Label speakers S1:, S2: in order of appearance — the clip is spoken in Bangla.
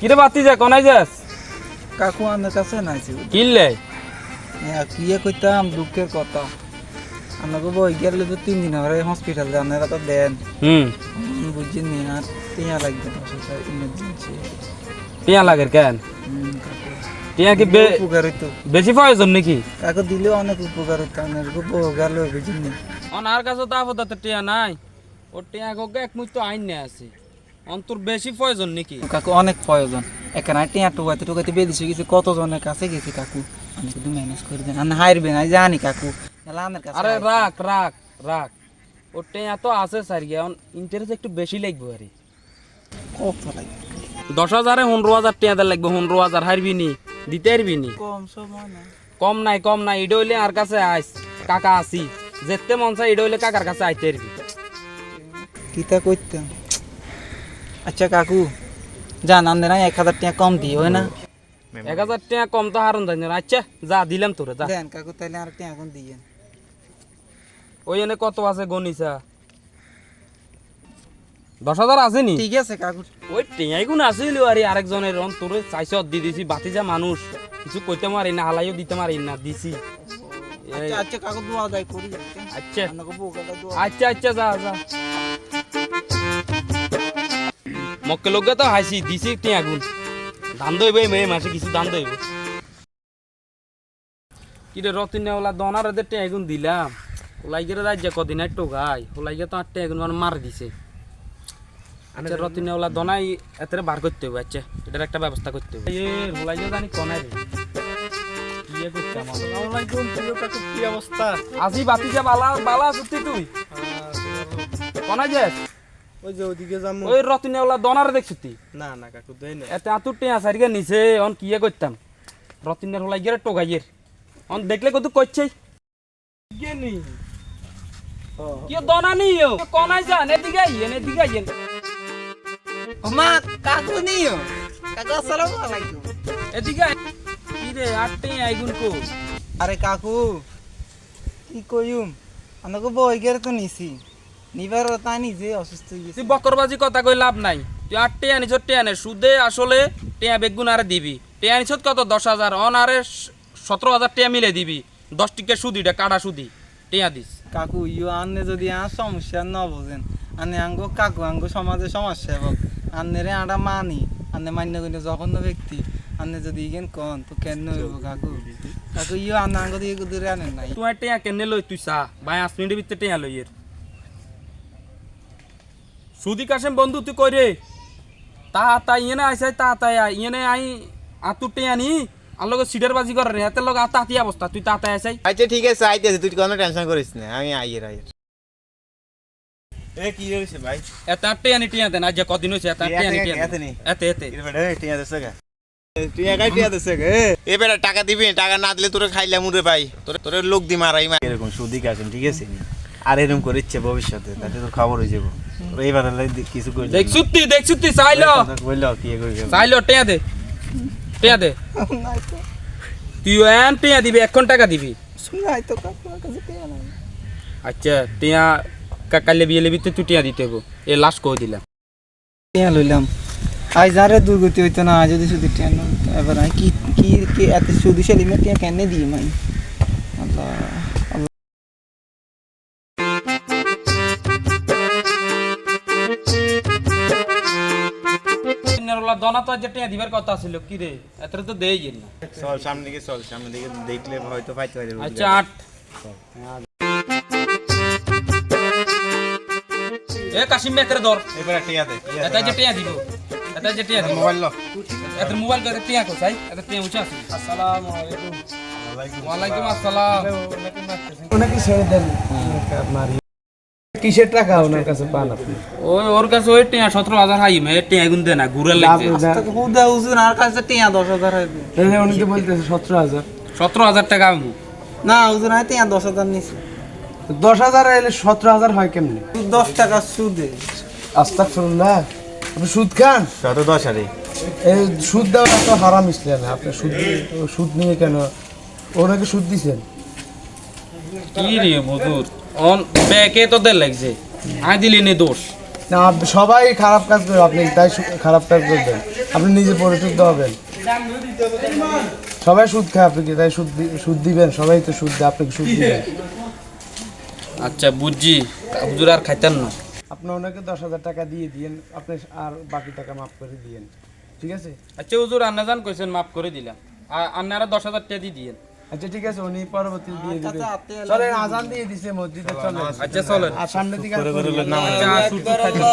S1: কিরে বাতি যা কোনাই যাস?
S2: কাকু আমার কাছে নাইছি
S1: কিনলে
S2: কি কইতাম দুঃখের কথা আমাকে বই গেলে তো 3 দিন হরে হসপিটাল জানারা তো দেন বুঝছেন নি আর টিয়া লাগবে ইমার্জেন্সি
S1: টিয়া লাগের কেন?
S2: কাকু
S1: টিয়া কি
S2: উপকার হইতো
S1: বেশি প্রয়োজন নাকি?
S2: কাকু দিলে অনেক উপকার হইতো আমার খুব উপকার হলো বুঝছেন নি
S1: আর কাছে তো আপাতত টিয়া নাই, ও টিয়া গোকে এক মুই তো আইন নে আছে অন্তর বেশি প্রয়োজন নাকি?
S2: কাকু অনেক প্রয়োজন এখানে টিয়া টুকাইতে বেদিছে গেছে কতজনের কাছে গেছে কাকু আমি শুধু ম্যানেজ করে দেন আমি হারবে না জানি কাকু
S1: আরে রাখ রাখ রাখ, ও টিয়া তো আছে সারিয়া ইন্টারেস্ট একটু বেশি লাগবে আরে।
S2: কত লাগে
S1: 10,000 15,000 টিয়া দে লাগবে, 15,000 হারবি নি দিতে পারবি নি?
S2: কম সময় না
S1: কম নাই এটা হইলে আর কাছে আইস কাকা আসি যেতে মন চাই এটা হইলে কাকার কাছে আইতে পারবি।
S2: কিতা কইতাম আচ্ছা কাকু জান আনলে না 1000 টাকা কম দিই হয় না
S1: 1,000 টাকা কম তো হারুন জানি না। আচ্ছা যা দিলাম তোরে যা।
S2: দেন কাকু তাইলে আর টাকা এখন দিয়েন
S1: ওই এনে কত আছে গনিসা? 10,000 আছে নি?
S2: ঠিক আছে কাকু
S1: ওই টেঁয়াই গুণ আসিল আরে আরেকজনের রন তোরে চাইছ দি দিছি বাতিজা মানুষ কিছু কইতে মারি না হালাইও দিতে মারি না দিছি।
S2: আচ্ছা আচ্ছা কাকু দোয়া দাই করি
S1: আচ্ছা
S2: আপনাকে বউকাটা দোয়া
S1: আচ্ছা যা যা মক্কে লোক তো হাসি দিছি টেঁয়া গুণ ধান দইবে মেয়ে মাসে কিছু ধান দইবে কিরে রতিনেওলা দনার এদের টেঁয়া গুণ দিলাম ওলাইগের রাজ্যে কদিন একটু গাই ওলাইগে তো 8 টেঁয়া গুণ মানে মার দিছে। আচ্ছা রতিনেওলা দনাই এতে বার করতে হবে। আচ্ছা এটার একটা ব্যবস্থা করতে হবে। এ ওলাইগে জানি কোনায় রে কি করতে আমার
S2: ওয়ালাইকুম প্রিয় কাকু কি অবস্থা
S1: আজি বাতি যা বালা সত্যি তুই কোনায় যাস?
S2: ওই যে ওদিকে যাম
S1: ওই রতিনেওলা দনার দেখছতি
S2: না না কাকু দেই না
S1: এতে আতুর টেঁয়া সারিগে নিছে অন কি করতাম রতিনের ওলাইগের টোগাইয়ের অন দেখলে কত কইছে গেনি কি দনা নিও কোনায় যান এদিকে আইয়েন
S2: মা কাকু নিও কাকু আসসালামু আলাইকুম
S1: এদিকে কি রে 8 টেঁয়া আইগুন কো?
S2: আরে কাকু কি কইম আমাকে বই গের তো নিছি নিবার তা নিজে অসুস্থ হয়ে গেছে
S1: তুই বকরবাজি কথা কই লাভ নাই। তুই 8 টেঁয়া নিছ টেঁয়া নে সুদে আসলে টেঁয়া বেগুন আরে দিবি। টেঁয়া নিছ কত 10,000 অন আরে 17,000 টেঁয়া মিলে দিবি 10 টিকা সুদিটা কাটা সুদি টেঁয়া দিস।
S2: কাকু ইউ আননে যদি আর সমস্যা না বুঝেন আনে আঙ্গো কাকু আঙ্গো সমাজে সমস্যা এবং আন্নেরে আটা মানি আন্নে মান্য কিন্তু জঘন্য ব্যক্তি আন্নে যদি ইগেন কন তো কেন হইব কাকু কাকু ইউ আন্না আঙ্গো দিয়ে দূরে আনেন নাই
S1: তুই টেঁয়া কেনে লই তুই চা ভাই 5 মিনিটের ভিতরে টেঁয়া লই এর সুদি কাশেম বন্ধু তুই কই রে তা ইয়েনে আইসাই তা ইয়েনে আই আতু টেঁয়া নি আর লগে সিডার বাজি করে রে হাতের লগে আতি অবস্থা তুই তা আইসাই।
S3: আচ্ছা ঠিক আছে আইতেছি তুই কোনো টেনশন করিস না আমি আইয়ের এ কি হইছে ভাই
S1: এত টেঁয়া নি টেঁয়া দেন আজ কদিন হইছে এত টেঁয়া নি টেঁয়া এতে
S3: টিয়া দেছে গা টিয়া গাই টিয়া দেছে গে এ বেটা টাকা দিবি টাকা না দিলে তোরে খাইলা মুরে ভাই তোরে লোক দি মারাই মা এরকম সুদি কাছেন ঠিক আছে আর এরকম করে ইচ্ছে ভবিষ্যতে তাতে তোর খবর হয়ে যাবো তোর এইবার কিছু করে
S1: দেখছুতি চাইলো
S3: বললো কি করবি
S1: চাইলো টেঁয়া দে তুই এন টেঁয়া দিবি 1 টাকা দিবি
S2: শুনাই তো কাকু আমার কাছে টাকা নাই
S1: আচ্ছা টেঁয়া কাকালে বিয়ে লেবি তুই টেঁয়া দিতে হবো এ লাস্ট কই দিলাম
S2: টাকা লইলাম আজ যারে দুর্গতি হইতো না আজ যদি শুধু টাকা না এবার আমি কি কি কি এত সুদি সেলিমে টাকা কেন দিই মাই আল্লাহ
S1: দনা তো আজ টেঁয়া দিবার কথা ছিল কি রে এত তো দেই না
S3: চল সামনে দিকে দেখলে হয়তো পাইতে পারি
S1: আচ্ছা 8 এ কাশিম মেতরে ধর
S3: এবার টিয়া দে
S1: এটা যে টিয়া দিব এটা যে টিয়া দিব
S3: মোবাইল লো
S1: এটা মোবাইল করে টিয়া কো চাই এটা টিয়া উঠা আছে আসসালামু আলাইকুম ওয়ালাইকুম আসসালাম
S2: ওনাকে ছেড়ে দেন মারি কিসের টাকা ওনার কাছে পান আপনি
S1: ওই ওর কাছে ওই টিয়া 17,000 হাই মে টিয়া গুন দে না ঘুরে লাগছে
S2: হুদা হুজুর আর কাছে টিয়া 10,000 হইবে
S4: এই উনি তো বলতেছে
S1: 17,000 টাকা আমু
S2: না হুজুর আর টিয়া 10,000 নিছে
S4: 10,000 এলে 17,000 হয় কেমনে
S2: 10 টাকা সুদে
S4: আস্তাগফিরুল্লাহ আপনি সুদ খান
S3: 10 আরে
S4: এই সুদ দেওয়া তো হারাম ইসলাম আপনি সুদ নিয়ে কেন ওনাকে সুদ দিছেন
S1: কি রে হুজুর অন ব্যাকে তো দে লাগছে আই দিলি নে দোষ
S4: না সবাই খারাপ কাজ করবে, আপনি তাই খারাপ কাজ করবেন? আপনি নিজে পরিশুদ্ধ হবেন। সবাই সুদ খায়, আপনি কি তাই সুদ দিবেন? সবাই তো সুদ দেয়, আপনি কি সুদ দিবেন?
S1: আচ্ছা বুঝছি, হুজুর আর খাইতেন না।
S4: আপনি ওনাকে 10,000 টাকা দিয়ে দিয়েন, আপনি আর বাকি টাকা মাফ করে দিয়েন, ঠিক আছে?
S1: আচ্ছা হুজুর আন্নাজান কইছেন মাফ করে দিলাম, আর আন্নারা 10,000 টাকা দিয়ে দিয়েন।
S4: আচ্ছা ঠিক আছে, উনি পরবর্তী দিয়ে দিবেন। চলেন, আজান দিয়ে দিছে মসজিদে, চলেন।
S1: আচ্ছা চলেন।
S4: আর সামনের দিকে আর
S1: আচ্ছা, সুদ খাইতেন।